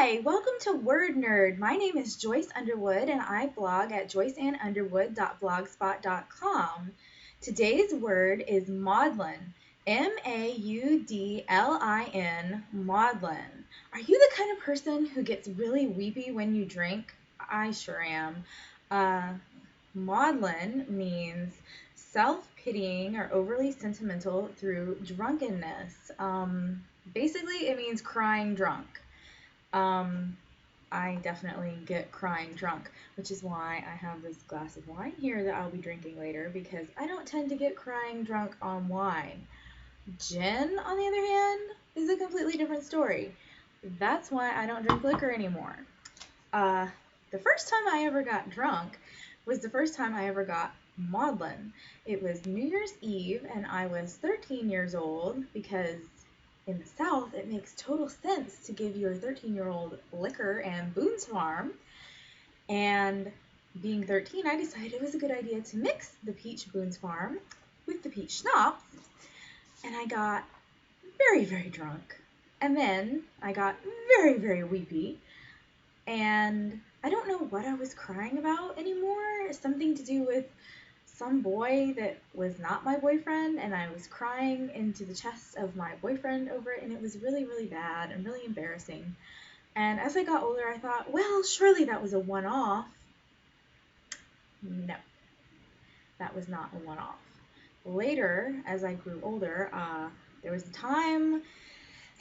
Hi, welcome to Word Nerd. My name is Joyce Underwood and I blog at joyceannunderwood.blogspot.com. Today's word is maudlin. Maudlin, maudlin. Are you the kind of person who gets really weepy when you drink? I sure am. Maudlin means self-pitying or overly sentimental through drunkenness. Basically, it means crying drunk. I definitely get crying drunk, which is why I have this glass of wine here that I'll be drinking later, because I don't tend to get crying drunk on wine. Gin, on the other hand, is a completely different story. That's why I don't drink liquor anymore. The first time I ever got drunk was the first time I ever got maudlin. It was New Year's Eve, and I was 13 years old, because in the South, it makes total sense to give your 13-year-old liquor and Boone's Farm. And being 13, I decided it was a good idea to mix the peach Boone's Farm with the peach schnapps. And I got very, very drunk. And then I got very, very weepy. And I don't know what I was crying about anymore. Something to do with some boy that was not my boyfriend, and I was crying into the chest of my boyfriend over it, and it was really, really bad and really embarrassing. And as I got older, I thought, well, surely that was a one-off. No, that was not a one-off. Later, as I grew older, there was a time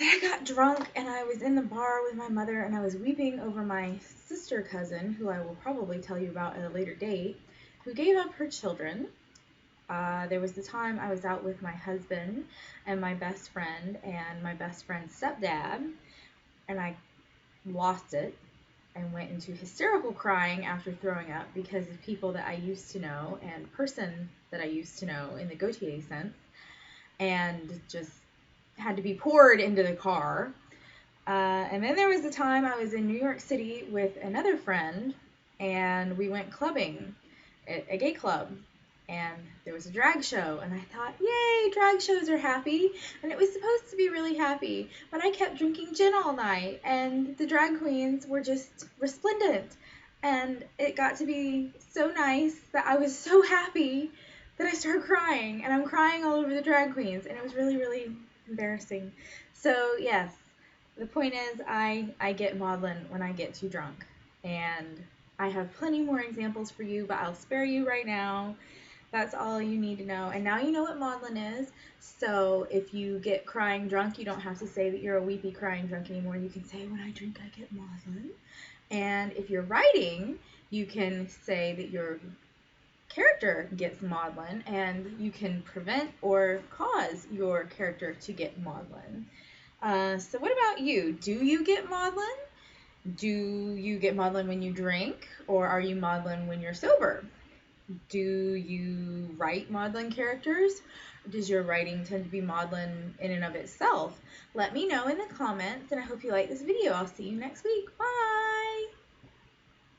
that I got drunk, and I was in the bar with my mother, and I was weeping over my sister cousin, who I will probably tell you about at a later date, who gave up her children. There was the time I was out with my husband and my best friend and my best friend's stepdad, and I lost it and went into hysterical crying after throwing up because of people that I used to know and person that I used to know in the Gautier sense, and just had to be poured into the car. And then there was the time I was in New York City with another friend, and we went clubbing at a gay club, and there was a drag show, and I thought, yay, drag shows are happy, and it was supposed to be really happy, but I kept drinking gin all night, and the drag queens were just resplendent, and it got to be so nice that I was so happy that I started crying, and I'm crying all over the drag queens, and it was really, really embarrassing. So yes, the point is I get maudlin when I get too drunk, and I have plenty more examples for you, but I'll spare you right now. That's all you need to know. And now you know what maudlin is. So if you get crying drunk, you don't have to say that you're a weepy crying drunk anymore. You can say, when I drink, I get maudlin. And if you're writing, you can say that your character gets maudlin, and you can prevent or cause your character to get maudlin. So what about you? Do you get maudlin? Do you get maudlin when you drink, or are you maudlin when you're sober? Do you write maudlin characters? Or does your writing tend to be maudlin in and of itself? Let me know in the comments, and I hope you like this video. I'll see you next week. Bye!